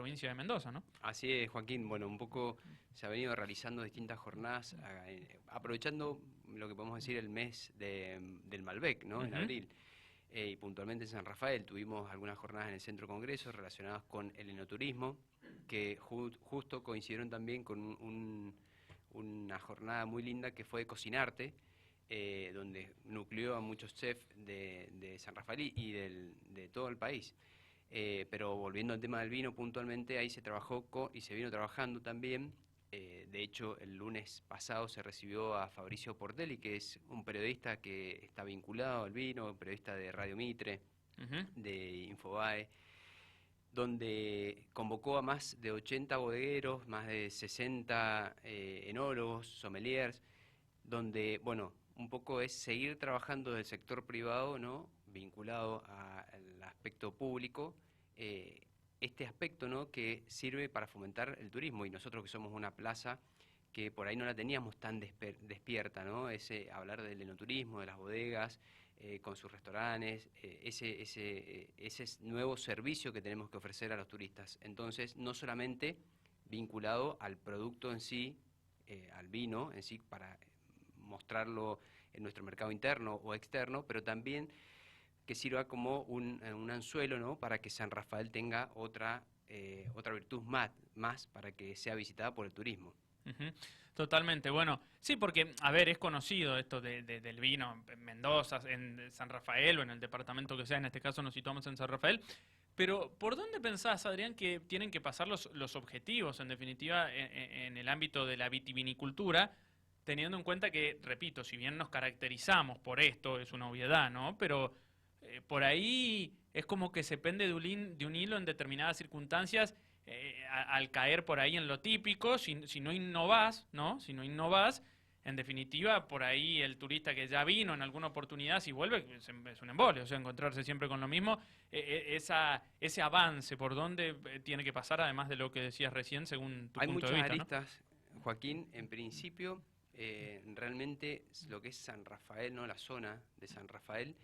provincia de Mendoza, ¿no? Así es, Joaquín. Bueno, un poco se ha venido realizando distintas jornadas, aprovechando lo que podemos decir el mes del Malbec, ¿no? En Ujú. abril. Y puntualmente en San Rafael tuvimos algunas jornadas en el Centro Congreso relacionadas con el enoturismo, que justo coincidieron también con una jornada muy linda que fue de Cocinarte, donde nucleó a muchos chefs de San Rafael y de todo el país. Pero volviendo al tema del vino puntualmente, ahí se trabajó y se vino trabajando también. De hecho, el lunes pasado se recibió a Fabricio Portelli, que es un periodista que está vinculado al vino, un periodista de Radio Mitre, Ujú. de Infobae, donde convocó a más de 80 bodegueros, más de 60 enólogos, sommeliers, donde, bueno, un poco es seguir trabajando del sector privado, ¿no? Vinculado al aspecto público, este aspecto, ¿no? Que sirve para fomentar el turismo, y nosotros que somos una plaza que por ahí no la teníamos tan despierta, ¿no? Ese hablar del enoturismo, de las bodegas, con sus restaurantes, ese nuevo servicio que tenemos que ofrecer a los turistas. Entonces, no solamente vinculado al producto en sí, al vino en sí, para mostrarlo en nuestro mercado interno o externo, pero también que sirva como un anzuelo, ¿no? Para que San Rafael tenga otra virtud más para que sea visitada por el turismo. Ujú. Totalmente, bueno, sí, porque, a ver, es conocido esto del vino en Mendoza, en San Rafael o en el departamento que sea, en este caso nos situamos en San Rafael, pero ¿por dónde pensás, Adrián, que tienen que pasar los objetivos, en definitiva, en el ámbito de la vitivinicultura, teniendo en cuenta que, repito, si bien nos caracterizamos por esto, es una obviedad, ¿no? Pero por ahí es como que se pende de un hilo en determinadas circunstancias al caer por ahí en lo típico, si no innovás, ¿no? Si no innovás, en definitiva, por ahí el turista que ya vino en alguna oportunidad, si vuelve, es un embole, o sea, encontrarse siempre con lo mismo, ese avance, por dónde tiene que pasar, además de lo que decías recién, según tu Hay punto de muchas vista, ¿no? aristas, Joaquín. En principio, realmente lo que es San Rafael, ¿no? La zona de San Rafael,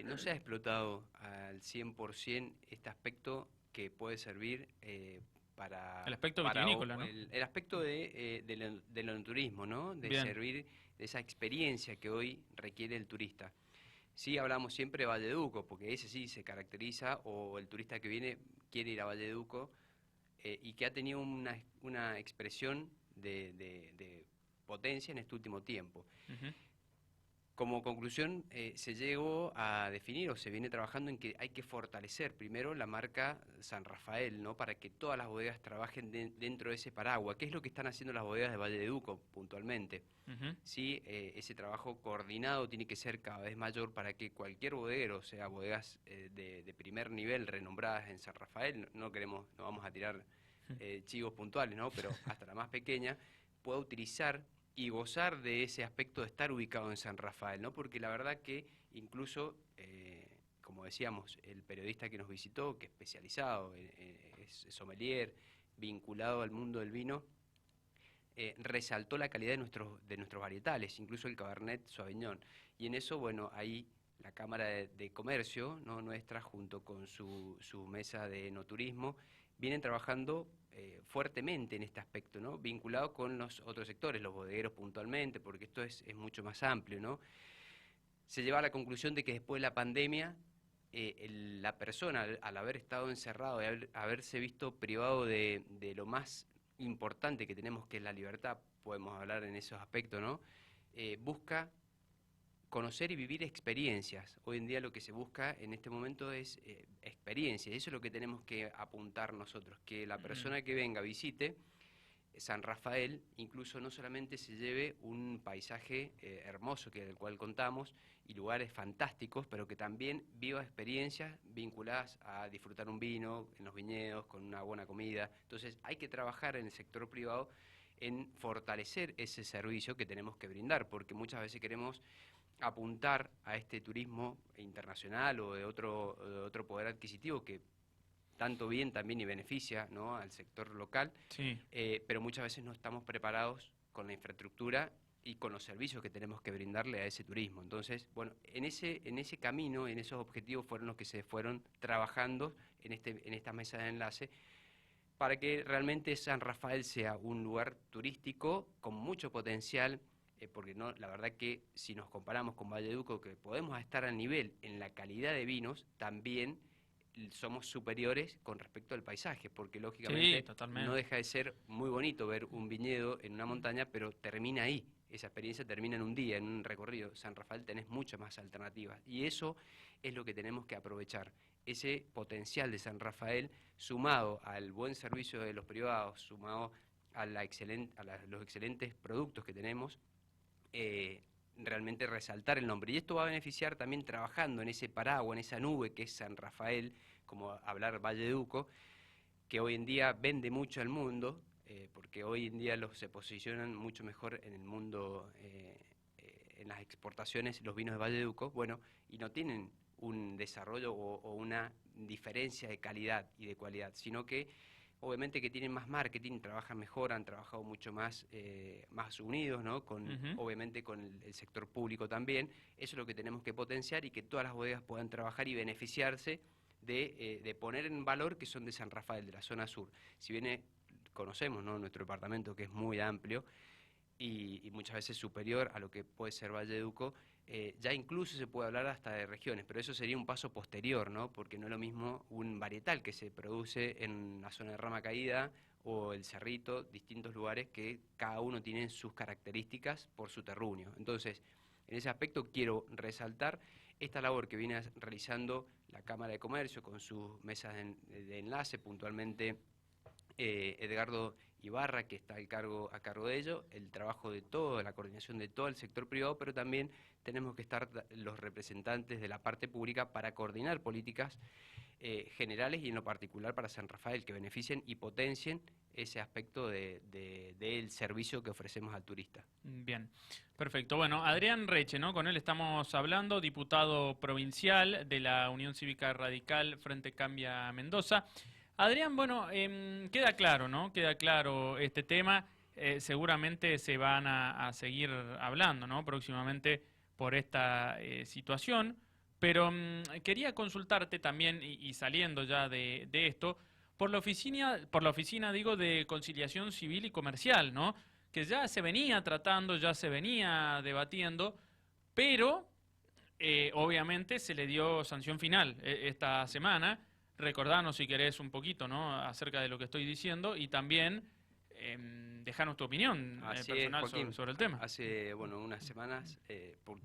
no se ha explotado al 100% este aspecto que puede servir El aspecto para vitivinícola, ¿no? el aspecto del enoturismo, ¿no? De Bien. servir de esa experiencia que hoy requiere el turista. Sí, hablamos siempre de Valleduco, porque ese sí se caracteriza, o el turista que viene quiere ir a Valleduco, y que ha tenido una expresión de potencia en este último tiempo. Ujú. Como conclusión, se llegó a definir o se viene trabajando en que hay que fortalecer primero la marca San Rafael, ¿no? Para que todas las bodegas trabajen dentro de ese paraguas. ¿Qué es lo que están haciendo las bodegas de Valleduco puntualmente? Ujú. Sí, ese trabajo coordinado tiene que ser cada vez mayor para que cualquier bodeguero, o sea, bodegas de primer nivel renombradas en San Rafael, no vamos a tirar chivos puntuales, ¿no? Pero hasta la más pequeña, pueda utilizar y gozar de ese aspecto de estar ubicado en San Rafael, ¿no? Porque la verdad que incluso, como decíamos, el periodista que nos visitó, que es especializado, es sommelier, vinculado al mundo del vino, resaltó la calidad de nuestros varietales, incluso el Cabernet Sauvignon. Y en eso, bueno, ahí la Cámara de Comercio, ¿no? Nuestra, junto con su mesa de enoturismo, vienen trabajando fuertemente en este aspecto, ¿no? Vinculado con los otros sectores, los bodegueros puntualmente, porque esto es mucho más amplio, ¿no? Se lleva a la conclusión de que después de la pandemia, la persona, al haber estado encerrado y haberse visto privado de lo más importante que tenemos, que es la libertad, podemos hablar en esos aspectos, ¿no? Busca conocer y vivir experiencias. Hoy en día lo que se busca en este momento es experiencia. Eso es lo que tenemos que apuntar nosotros, que la Mm. persona que venga visite San Rafael, incluso no solamente se lleve un paisaje hermoso que del cual contamos y lugares fantásticos, pero que también viva experiencias vinculadas a disfrutar un vino en los viñedos, con una buena comida. Entonces hay que trabajar en el sector privado en fortalecer ese servicio que tenemos que brindar, porque muchas veces queremos apuntar a este turismo internacional o de otro poder adquisitivo que tanto bien también y beneficia, ¿no? Al sector local, Sí. pero muchas veces no estamos preparados con la infraestructura y con los servicios que tenemos que brindarle a ese turismo. Entonces, bueno, en ese camino, en esos objetivos fueron los que se fueron trabajando en esta mesa de enlace, para que realmente San Rafael sea un lugar turístico con mucho potencial, porque no, la verdad que si nos comparamos con Valleduco, que podemos estar al nivel en la calidad de vinos, también somos superiores con respecto al paisaje, porque Sí, lógicamente no totalmente. deja de ser muy bonito ver un viñedo en una montaña, pero termina ahí. Esa experiencia termina en un día, en un recorrido. San Rafael tenés muchas más alternativas y eso es lo que tenemos que aprovechar. Ese potencial de San Rafael sumado al buen servicio de los privados, sumado a, los excelentes productos que tenemos, eh, realmente resaltar el nombre. Y esto va a beneficiar también trabajando en ese paraguas, en esa nube que es San Rafael, como hablar Valleduco, que hoy en día vende mucho al mundo, porque hoy en día se posicionan mucho mejor en el mundo, en las exportaciones, los vinos de Valleduco, bueno, y no tienen un desarrollo o una diferencia de calidad y de cualidad, sino que obviamente que tienen más marketing, trabajan mejor, han trabajado mucho más, más unidos, ¿no? Ujú. Obviamente con el sector público también. Eso es lo que tenemos que potenciar y que todas las bodegas puedan trabajar y beneficiarse de poner en valor que son de San Rafael, de la zona sur. Si bien conocemos, ¿no?, nuestro departamento, que es muy amplio y muchas veces superior a lo que puede ser Valleduco, ya incluso se puede hablar hasta de regiones, pero eso sería un paso posterior, ¿no? Porque no es lo mismo un varietal que se produce en la zona de Rama Caída o el Cerrito, distintos lugares que cada uno tiene sus características por su terruño. Entonces, en ese aspecto quiero resaltar esta labor que viene realizando la Cámara de Comercio con sus mesas de enlace, puntualmente Edgardo Ibarra, que está a cargo de ello, el trabajo de todo, la coordinación de todo el sector privado, pero también tenemos que estar los representantes de la parte pública para coordinar políticas generales y en lo particular para San Rafael, que beneficien y potencien ese aspecto del servicio que ofrecemos al turista. Bien, perfecto. Bueno, Adrián Reche, ¿no? Con él estamos hablando, diputado provincial de la Unión Cívica Radical Frente Cambia Mendoza. Adrián, bueno, queda claro, ¿no? Queda claro este tema. Seguramente se van a seguir hablando, ¿no? Próximamente por esta situación. Pero quería consultarte también, y saliendo ya de esto, por la oficina, digo, de conciliación civil y comercial, ¿no? Que ya se venía tratando, ya se venía debatiendo, pero obviamente se le dio sanción final esta semana. Recordanos si querés un poquito, ¿no?, acerca de lo que estoy diciendo y también dejanos tu opinión Así es, personal Joaquín. sobre el tema. Hace, bueno, unas semanas,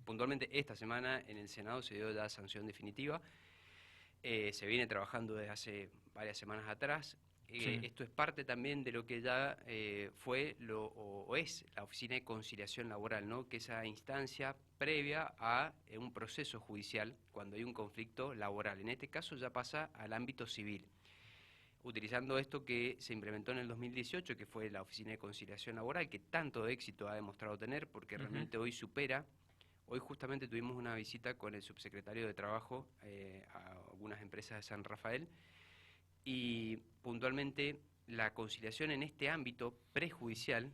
puntualmente esta semana, en el Senado se dio la sanción definitiva. Se viene trabajando desde hace varias semanas atrás. Sí. Esto es parte también de lo que ya fue o es la Oficina de Conciliación Laboral, ¿no?, que esa instancia previa a un proceso judicial cuando hay un conflicto laboral. En este caso ya pasa al ámbito civil, utilizando esto que se implementó en el 2018, que fue la Oficina de Conciliación Laboral, que tanto éxito ha demostrado tener, porque Ujú. realmente hoy supera. Hoy justamente tuvimos una visita con el subsecretario de Trabajo a algunas empresas de San Rafael y puntualmente la conciliación en este ámbito prejudicial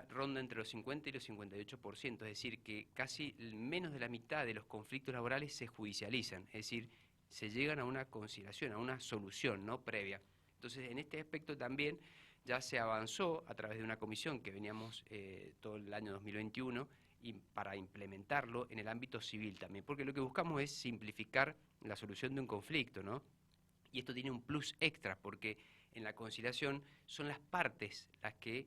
ronda entre los 50 y los 58%, es decir, que casi menos de la mitad de los conflictos laborales se judicializan, es decir, se llegan a una conciliación, a una solución no previa. Entonces, en este aspecto también ya se avanzó a través de una comisión que veníamos todo el año 2021 y para implementarlo en el ámbito civil también, porque lo que buscamos es simplificar la solución de un conflicto, ¿no? Y esto tiene un plus extra, porque en la conciliación son las partes las que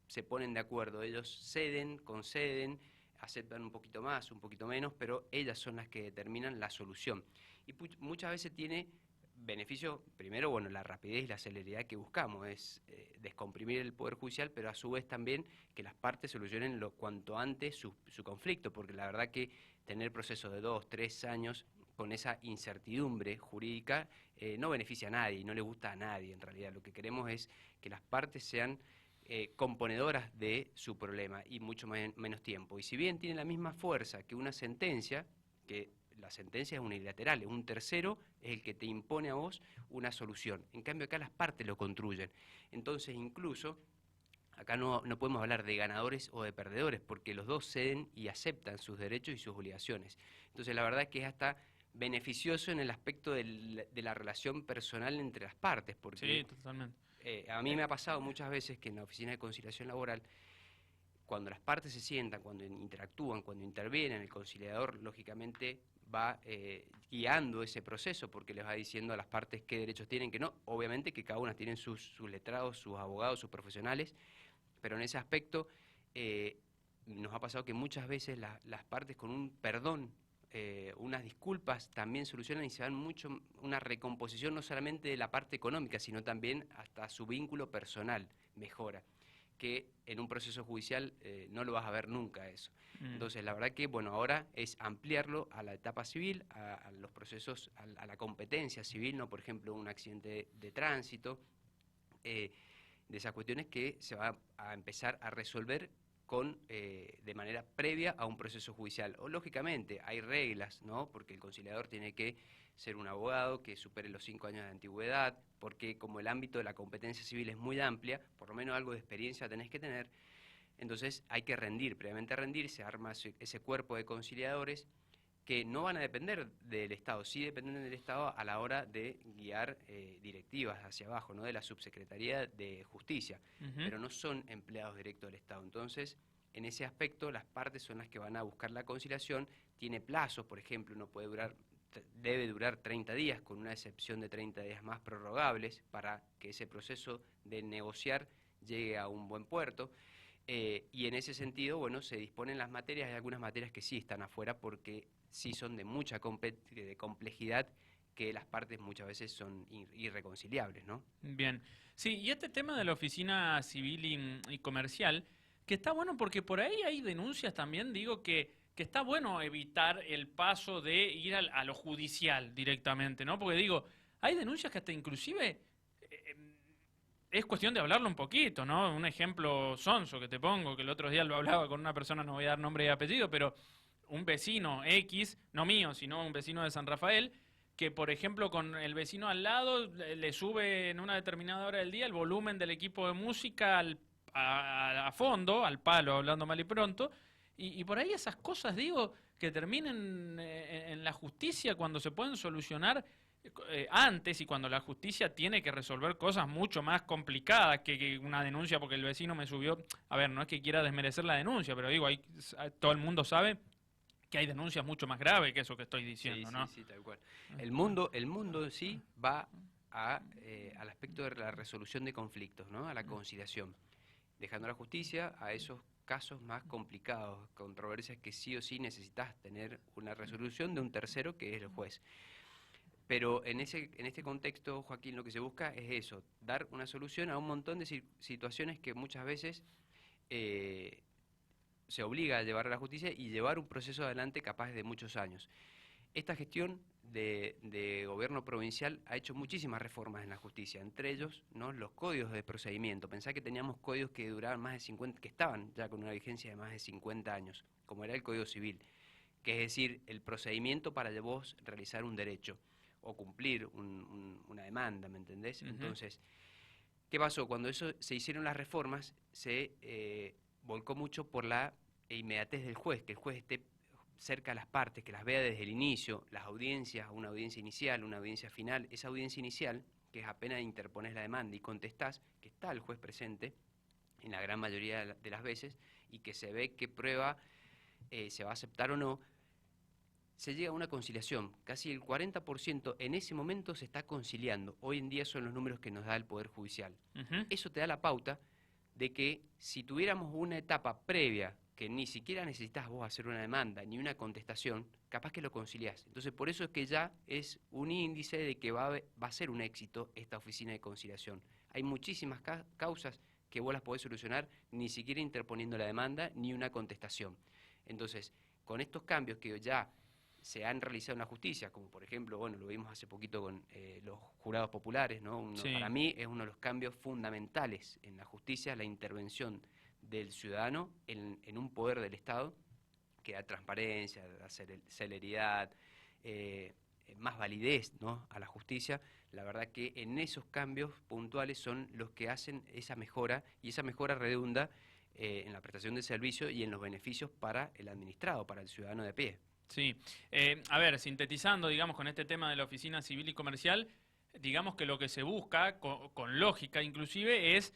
se ponen de acuerdo, ellos ceden, conceden, aceptan un poquito más, un poquito menos, pero ellas son las que determinan la solución. Y muchas veces tiene beneficio, primero, bueno, la rapidez y la celeridad que buscamos, es descomprimir el Poder Judicial, pero a su vez también que las partes solucionen lo cuanto antes su conflicto, porque la verdad que tener procesos de 2, 3 años con esa incertidumbre jurídica no beneficia a nadie y no le gusta a nadie en realidad. Lo que queremos es que las partes sean componedoras de su problema y mucho menos tiempo. Y si bien tiene la misma fuerza que una sentencia, que la sentencia es unilateral, un tercero es el que te impone a vos una solución. En cambio acá las partes lo construyen. Entonces incluso acá no podemos hablar de ganadores o de perdedores, porque los dos ceden y aceptan sus derechos y sus obligaciones. Entonces la verdad es que es hasta beneficioso en el aspecto de la relación personal entre las partes, porque Sí, totalmente. A mí me ha pasado muchas veces que en la oficina de conciliación laboral, cuando las partes se sientan, cuando interactúan, cuando intervienen, el conciliador lógicamente va guiando ese proceso porque les va diciendo a las partes qué derechos tienen, que no. Obviamente que cada una tiene sus letrados, sus abogados, sus profesionales, pero en ese aspecto nos ha pasado que muchas veces las partes con un perdón, unas disculpas también solucionan y se dan mucho una recomposición no solamente de la parte económica, sino también hasta su vínculo personal mejora, que en un proceso judicial no lo vas a ver nunca eso. Entonces, la verdad que, bueno, ahora es ampliarlo a la etapa civil, a los procesos, a la competencia civil, ¿no? Por ejemplo, un accidente de tránsito, de esas cuestiones que se va a empezar a resolver de manera previa a un proceso judicial. O, lógicamente, hay reglas, ¿no? Porque el conciliador tiene que ser un abogado que supere los 5 años de antigüedad, porque como el ámbito de la competencia civil es muy amplia, por lo menos algo de experiencia tenés que tener, entonces hay que rendir, previamente rendir, se arma ese cuerpo de conciliadores que no van a depender del Estado, sí dependen del Estado a la hora de guiar directivas hacia abajo, ¿no? De la Subsecretaría de Justicia, pero no son empleados directos del Estado. Entonces, en ese aspecto, las partes son las que van a buscar la conciliación, tiene plazos, por ejemplo, debe durar 30 días, con una excepción de 30 días más prorrogables, para que ese proceso de negociar llegue a un buen puerto. Y en ese sentido, bueno, se disponen las materias, hay algunas materias que sí están afuera porque sí son de mucha complejidad, que las partes muchas veces son irreconciliables, ¿no? Bien. Sí, y este tema de la oficina civil y comercial, que está bueno porque por ahí hay denuncias también, digo, que está bueno evitar el paso de ir a lo judicial directamente, ¿no? Porque digo, hay denuncias que hasta inclusive es cuestión de hablarlo un poquito, ¿no? Un ejemplo sonso que te pongo, que el otro día lo hablaba con una persona, no voy a dar nombre y apellido, pero un vecino X, no mío, sino un vecino de San Rafael, que por ejemplo con el vecino al lado le sube en una determinada hora del día el volumen del equipo de música a fondo, al palo, hablando mal y pronto, y por ahí esas cosas, digo, que terminen en la justicia cuando se pueden solucionar antes y cuando la justicia tiene que resolver cosas mucho más complicadas que una denuncia porque el vecino me subió. A ver, no es que quiera desmerecer la denuncia, pero digo, todo el mundo sabe que hay denuncias mucho más graves que eso que estoy diciendo, sí, ¿no? Sí, tal cual. El mundo en sí va al aspecto de la resolución de conflictos, ¿no? A la conciliación, dejando a la justicia a esos casos más complicados, controversias que sí o sí necesitas tener una resolución de un tercero que es el juez. Pero en este contexto, Joaquín, lo que se busca es eso, dar una solución a un montón de situaciones que muchas veces se obliga a llevar a la justicia y llevar un proceso adelante capaz de muchos años. Esta gestión de gobierno provincial ha hecho muchísimas reformas en la justicia, entre ellos, ¿no?, los códigos de procedimiento. Pensá que teníamos códigos que duraban más de 50, que estaban ya con una vigencia de más de 50 años, como era el Código Civil, que es decir, el procedimiento para vos realizar un derecho o cumplir una demanda, ¿me entendés? Entonces, ¿qué pasó? Cuando se hicieron las reformas, se volcó mucho por la inmediatez del juez, que el juez esté cerca de las partes, que las vea desde el inicio, las audiencias, una audiencia inicial, una audiencia final. Esa audiencia inicial, que es apenas interpones la demanda y contestás, que está el juez presente en la gran mayoría de las veces, y que se ve qué prueba se va a aceptar o no, se llega a una conciliación. Casi el 40% en ese momento se está conciliando. Hoy en día son los números que nos da el Poder Judicial. Eso te da la pauta de que si tuviéramos una etapa previa, que ni siquiera necesitas vos hacer una demanda ni una contestación, capaz que lo conciliás. Entonces, por eso es que ya es un índice de que va a ser un éxito esta oficina de conciliación. Hay muchísimas causas que vos las podés solucionar ni siquiera interponiendo la demanda ni una contestación. Entonces, con estos cambios que ya se han realizado en la justicia, como por ejemplo, bueno, lo vimos hace poquito con los jurados populares, ¿no? Sí. Para mí es uno de los cambios fundamentales en la justicia, la intervención del ciudadano en un poder del Estado que da transparencia, da celeridad, más validez, ¿no?, a la justicia. La verdad que en esos cambios puntuales son los que hacen esa mejora, y esa mejora redunda en la prestación de servicio y en los beneficios para el administrado, para el ciudadano de a pie. Sí. A ver, sintetizando, digamos, con este tema de la oficina civil y comercial, digamos que lo que se busca, con lógica inclusive, es,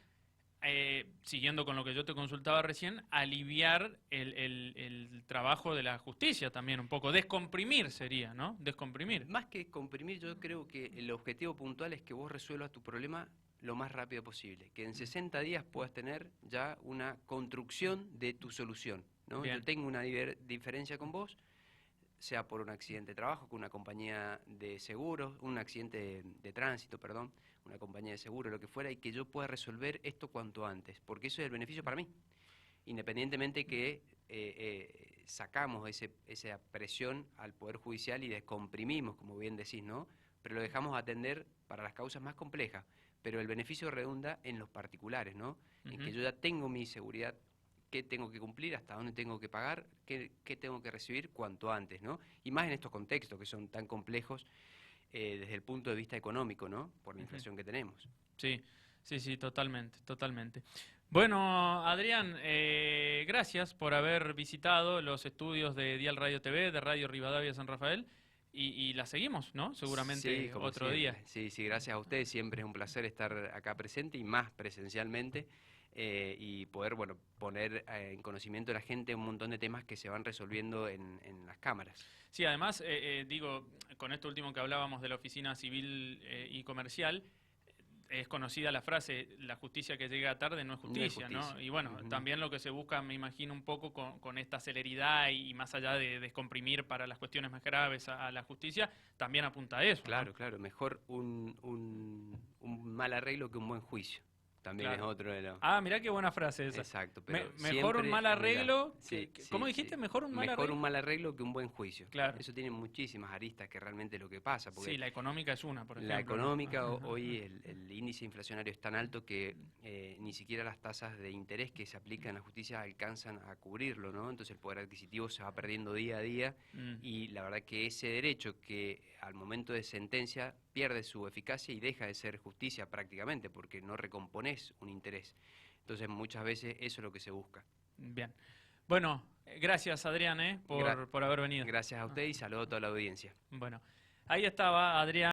siguiendo con lo que yo te consultaba recién, aliviar el trabajo de la justicia también un poco, descomprimir sería, ¿no? Descomprimir. Más que comprimir, yo creo que el objetivo puntual es que vos resuelvas tu problema lo más rápido posible, que en 60 días puedas tener ya una construcción de tu solución, ¿no? Bien. Yo tengo una diferencia con vos, sea por un accidente de trabajo, con una compañía de seguros, un accidente de tránsito, perdón, una compañía de seguros, lo que fuera, y que yo pueda resolver esto cuanto antes, porque eso es el beneficio para mí, independientemente que sacamos esa presión al Poder Judicial y descomprimimos, como bien decís, ¿no? Pero lo dejamos atender para las causas más complejas, pero el beneficio redunda en los particulares, ¿no? En que yo ya tengo mi seguridad, qué tengo que cumplir, hasta dónde tengo que pagar, qué tengo que recibir cuanto antes, ¿no? Y más en estos contextos que son tan complejos desde el punto de vista económico, ¿no? Por la inflación que tenemos. Sí, sí, sí, totalmente, totalmente. Bueno, Adrián, gracias por haber visitado los estudios de Dial Radio TV, de Radio Rivadavia San Rafael, y la seguimos, ¿no? Seguramente Sí, como otro siempre. día. Sí, sí, gracias a ustedes, siempre es un placer estar acá presente y más presencialmente y poder, bueno, poner en conocimiento de la gente un montón de temas que se van resolviendo en las cámaras. Sí, además, digo, con esto último que hablábamos de la oficina civil y comercial, es conocida la frase, la justicia que llega tarde no es justicia, ¿no? Y bueno, también lo que se busca, me imagino, un poco con esta celeridad y más allá de descomprimir para las cuestiones más graves a la justicia, también apunta a eso, Claro, ¿no? claro, mejor un mal arreglo que un buen juicio. También Claro. es otro de los... Ah, mirá qué buena frase esa. Exacto, pero Mejor un siempre, mal arreglo, sí, ¿cómo sí, dijiste? sí. Mejor un mal Mejor arreglo. un mal arreglo que un buen juicio. Claro. Eso tiene muchísimas aristas que realmente es lo que pasa, porque Sí, la económica es una, por ejemplo. la ¿no? económica, hoy el índice inflacionario es tan alto que ni siquiera las tasas de interés que se aplican en la justicia alcanzan a cubrirlo, ¿no? Entonces el poder adquisitivo se va perdiendo día a día y la verdad que ese derecho que al momento de sentencia pierde su eficacia y deja de ser justicia prácticamente, porque no recomponés un interés. Entonces muchas veces eso es lo que se busca. Bien. Bueno, gracias Adrián, por haber venido. Gracias a usted y saludo a toda la audiencia. Bueno, ahí estaba Adrián.